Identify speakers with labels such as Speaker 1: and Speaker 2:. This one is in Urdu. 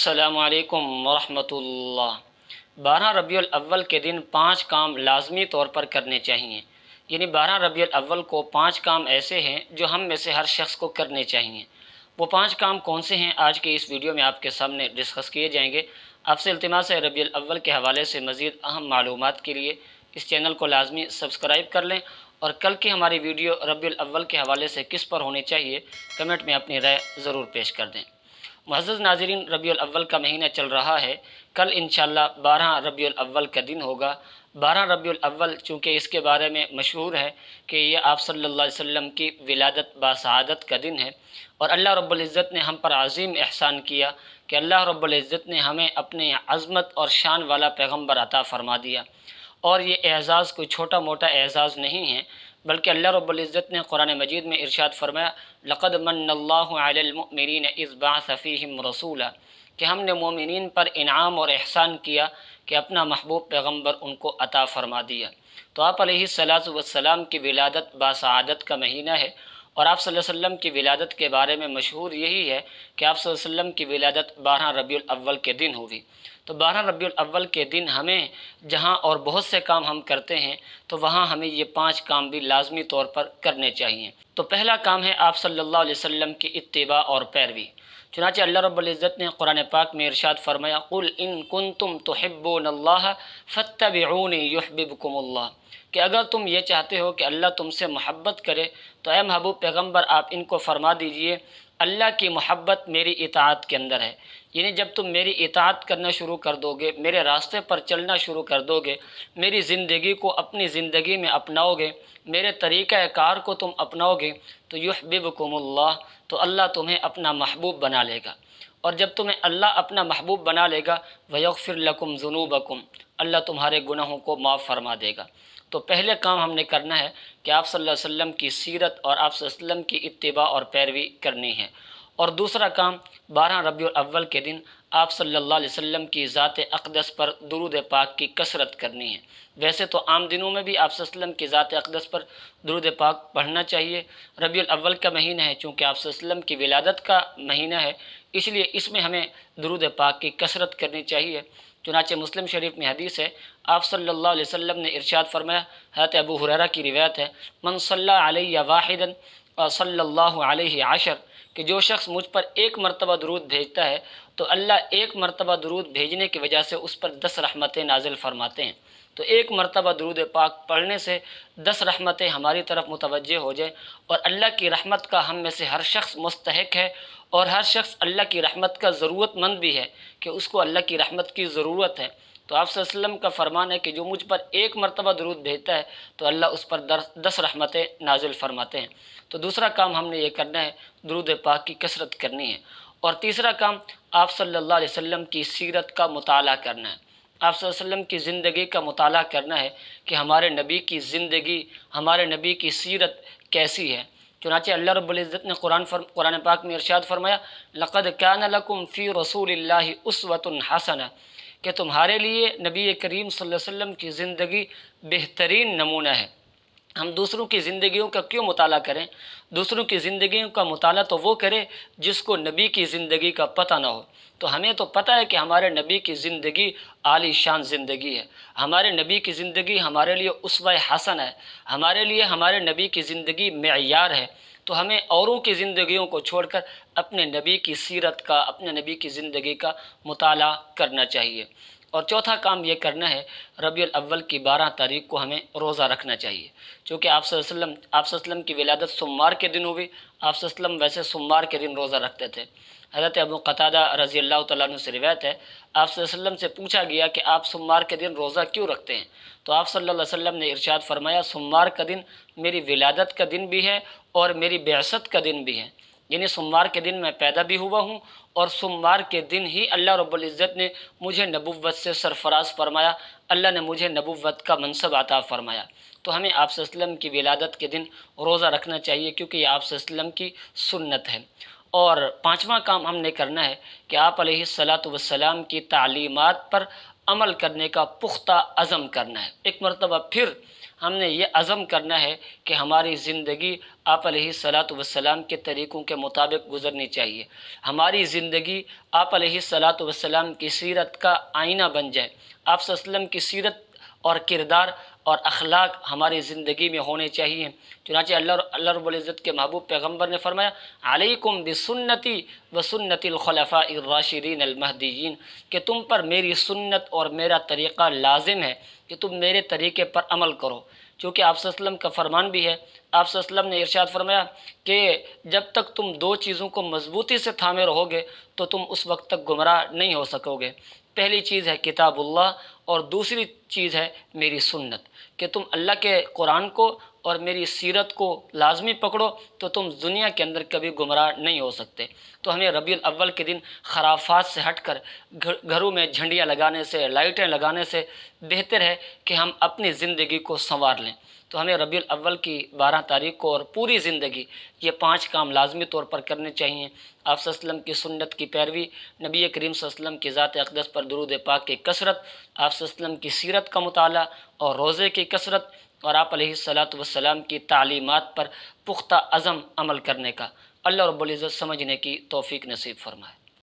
Speaker 1: السلام علیکم ورحمۃ اللہ۔ 12 ربیع الاول کے دن 5 کام لازمی طور پر کرنے چاہئیں، یعنی 12 ربیع الاول کو 5 کام ایسے ہیں جو ہم میں سے ہر شخص کو کرنے چاہئیں۔ وہ 5 کام کون سے ہیں آج کے اس ویڈیو میں آپ کے سامنے ڈسکس کیے جائیں گے۔ آپ سے التماس ہے ربیع الاول کے حوالے سے مزید اہم معلومات کے لیے اس چینل کو لازمی سبسکرائب کر لیں، اور کل کی ہماری ویڈیو ربیع الاول کے حوالے سے کس پر ہونی چاہیے کمنٹ میں اپنی رائے ضرور پیش کر دیں۔ معزز ناظرین، ربیع الاول کا مہینہ چل رہا ہے۔ کل انشاءاللہ 12 ربیع الاول کا دن ہوگا۔ 12 ربیع الاول چونکہ اس کے بارے میں مشہور ہے کہ یہ آپ صلی اللہ علیہ وسلم کی ولادت باسعادت کا دن ہے، اور اللہ رب العزت نے ہم پر عظیم احسان کیا کہ اللہ رب العزت نے ہمیں اپنے عظمت اور شان والا پیغمبر عطا فرما دیا۔ اور یہ اعزاز کوئی چھوٹا موٹا اعزاز نہیں ہے، بلکہ اللہ رب العزت نے قرآن مجید میں ارشاد فرمایا، لقد من اللہ علی المؤمنین اذ بعث فیہم رسولا، کہ ہم نے مومنین پر انعام اور احسان کیا کہ اپنا محبوب پیغمبر ان کو عطا فرما دیا۔ تو آپ علیہ الصلاۃ والسلام کی ولادت باسعادت کا مہینہ ہے، اور آپ صلی اللہ علیہ وسلم کی ولادت کے بارے میں مشہور یہی ہے کہ آپ صلی اللہ علیہ وسلم کی ولادت 12 ربیع الاول کے دن ہوئی۔ تو 12 ربیع الاول کے دن ہمیں جہاں اور بہت سے کام ہم کرتے ہیں تو وہاں ہمیں یہ 5 کام بھی لازمی طور پر کرنے چاہیے۔ تو پہلا کام ہے آپ صلی اللہ علیہ وسلم کی اتباع اور پیروی۔ چنانچہ اللہ رب العزت نے قرآن پاک میں ارشاد فرمایا، قل ان کنتم تحبون اللہ فاتبعونی یحببکم اللہ، کہ اگر تم یہ چاہتے ہو کہ اللہ تم سے محبت کرے تو اے محبوب پیغمبر آپ ان کو فرما دیجئے اللہ کی محبت میری اطاعت کے اندر ہے۔ یعنی جب تم میری اطاعت کرنا شروع کر دو گے، میرے راستے پر چلنا شروع کر دو گے، میری زندگی کو اپنی زندگی میں اپناؤ گے، میرے طریقہ کار کو تم اپناؤ گے تو یحببکم اللہ، تو اللہ تمہیں اپنا محبوب بنا لے گا۔ اور جب تمہیں اللہ اپنا محبوب بنا لے گا ویغفر لکم ذنوبکم، اللہ تمہارے گناہوں کو معاف فرما دے گا۔ تو پہلے کام ہم نے کرنا ہے کہ آپ صلی اللہ علیہ وسلم کی سیرت اور آپ صلی اللہ علیہ وسلم کی اتباع اور پیروی کرنی ہے۔ اور دوسرا کام 12 ربیع الاول کے دن آپ صلی اللہ علیہ وسلم کی ذات اقدس پر درود پاک کی کثرت کرنی ہے۔ ویسے تو عام دنوں میں بھی آپ صلی اللہ علیہ وسلم کی ذات اقدس پر درود پاک پڑھنا چاہیے۔ ربیع الاول کا مہینہ ہے، چونکہ آپ صلی اللہ علیہ وسلم کی ولادت کا مہینہ ہے، اس لیے اس میں ہمیں درود پاک کی کثرت کرنی چاہیے۔ چنانچہ مسلم شریف میں حدیث ہے، آپ صلی اللہ علیہ وسلم نے ارشاد فرمایا، حضرت ابو ہریرہ کی روایت ہے، من صلی علیہ واحدا صلی اللہ علیہ عشر، کہ جو شخص مجھ پر ایک مرتبہ درود بھیجتا ہے تو اللہ ایک مرتبہ درود بھیجنے کی وجہ سے اس پر 10 رحمتیں نازل فرماتے ہیں۔ تو ایک مرتبہ درود پاک پڑھنے سے 10 رحمتیں ہماری طرف متوجہ ہو جائیں، اور اللہ کی رحمت کا ہم میں سے ہر شخص مستحق ہے، اور ہر شخص اللہ کی رحمت کا ضرورت مند بھی ہے کہ اس کو اللہ کی رحمت کی ضرورت ہے۔ تو آپ صلی اللہ علیہ وسلم کا فرمان ہے کہ جو مجھ پر ایک مرتبہ درود بھیجتا ہے تو اللہ اس پر 10 رحمتیں نازل فرماتے ہیں۔ تو دوسرا کام ہم نے یہ کرنا ہے، درود پاک کی کثرت کرنی ہے۔ اور تیسرا کام آپ صلی اللہ علیہ وسلم کی سیرت کا مطالعہ کرنا ہے۔ آپ صلی اللہ علیہ وسلم کی زندگی کا مطالعہ کرنا ہے کہ ہمارے نبی کی زندگی، ہمارے نبی کی سیرت کیسی ہے۔ چنانچہ اللہ رب العزت نے قرآن پاک میں ارشاد فرمایا، لقد کان لکم فی رسول اللہ اسوۃ حسنہ، کہ تمہارے لیے نبی کریم صلی اللہ علیہ وسلم کی زندگی بہترین نمونہ ہے۔ ہم دوسروں کی زندگیوں کا کیوں مطالعہ کریں؟ دوسروں کی زندگیوں کا مطالعہ تو وہ کرے جس کو نبی کی زندگی کا پتہ نہ ہو۔ تو ہمیں تو پتہ ہے کہ ہمارے نبی کی زندگی عالی شان زندگی ہے، ہمارے نبی کی زندگی ہمارے لیے اسوہ حسن ہے، ہمارے لیے ہمارے نبی کی زندگی معیار ہے۔ تو ہمیں اوروں کی زندگیوں کو چھوڑ کر اپنے نبی کی سیرت کا، اپنے نبی کی زندگی کا مطالعہ کرنا چاہیے۔ اور چوتھا کام یہ کرنا ہے، ربیع الاول کی 12 تاریخ کو ہمیں روزہ رکھنا چاہیے، چونکہ آپ صلی اللہ علیہ وسلم کی ولادت سوموار کے دن ہوئی۔ آپ صلی اللہ علیہ وسلم ویسے سوموار کے دن روزہ رکھتے تھے۔ حضرت ابو قتادہ رضی اللہ تعالیٰ عنہ سے روایت ہے، آپ صلی اللہ علیہ وسلم سے پوچھا گیا کہ آپ سوموار کے دن روزہ کیوں رکھتے ہیں؟ تو آپ صلی اللہ علیہ وسلم نے ارشاد فرمایا، سوموار کا دن میری ولادت کا دن بھی ہے اور میری بعثت کا دن بھی ہے، یعنی سوموار کے دن میں پیدا بھی ہوا ہوں، اور سوموار کے دن ہی اللہ رب العزت نے مجھے نبوت سے سرفراز فرمایا، اللہ نے مجھے نبوت کا منصب عطا فرمایا۔ تو ہمیں آپ صلی اللہ علیہ وسلم کی ولادت کے دن روزہ رکھنا چاہیے، کیونکہ یہ آپ صلی اللہ علیہ وسلم کی سنت ہے۔ اور پانچواں کام ہم نے کرنا ہے کہ آپ علیہ الصلاۃ والسلام کی تعلیمات پر عمل کرنے کا پختہ عزم کرنا ہے۔ ایک مرتبہ پھر ہم نے یہ عزم کرنا ہے کہ ہماری زندگی آپ علیہ الصلاۃ والسلام کے طریقوں کے مطابق گزرنی چاہیے، ہماری زندگی آپ علیہ الصلاۃ والسلام کی سیرت کا آئینہ بن جائے، آپ صلی اللہ علیہ وسلم کی سیرت اور کردار اور اخلاق ہماری زندگی میں ہونے چاہیے۔ چنانچہ اللہ رب العزت کے محبوب پیغمبر نے فرمایا علیکم بسنتی و سنت الخلفاء الراشدین المہدیین، کہ تم پر میری سنت اور میرا طریقہ لازم ہے کہ تم میرے طریقے پر عمل کرو، چونکہ آپ صلی اللہ علیہ وسلم کا فرمان بھی ہے۔ آپ صلی اللہ علیہ وسلم نے ارشاد فرمایا کہ جب تک تم دو چیزوں کو مضبوطی سے تھامے رہو گے تو تم اس وقت تک گمراہ نہیں ہو سکو گے۔ پہلی چیز ہے کتاب اللہ اور دوسری چیز ہے میری سنت، کہ تم اللہ کے قرآن کو اور میری سیرت کو لازمی پکڑو تو تم دنیا کے اندر کبھی گمراہ نہیں ہو سکتے۔ تو ہمیں ربیع الاول کے دن خرافات سے ہٹ کر گھروں میں جھنڈیاں لگانے سے، لائٹیں لگانے سے بہتر ہے کہ ہم اپنی زندگی کو سنوار لیں۔ تو ہمیں ربیع الاول کی 12 تاریخ کو اور پوری زندگی یہ 5 کام لازمی طور پر کرنے چاہیے۔ آپ صلی اللہ علیہ وسلم کی سنت کی پیروی، نبی کریم صلی اللہ علیہ وسلم کی ذات اقدس پر درود پاک کی کثرت، آپ صلی اللہ علیہ وسلم کی سیرت کا مطالعہ اور روزے کی کثرت، اور آپ علیہ الصلاۃ والسلام کی تعلیمات پر پختہ عزم عمل کرنے کا۔ اللہ رب العزت سمجھنے کی توفیق نصیب فرمائے۔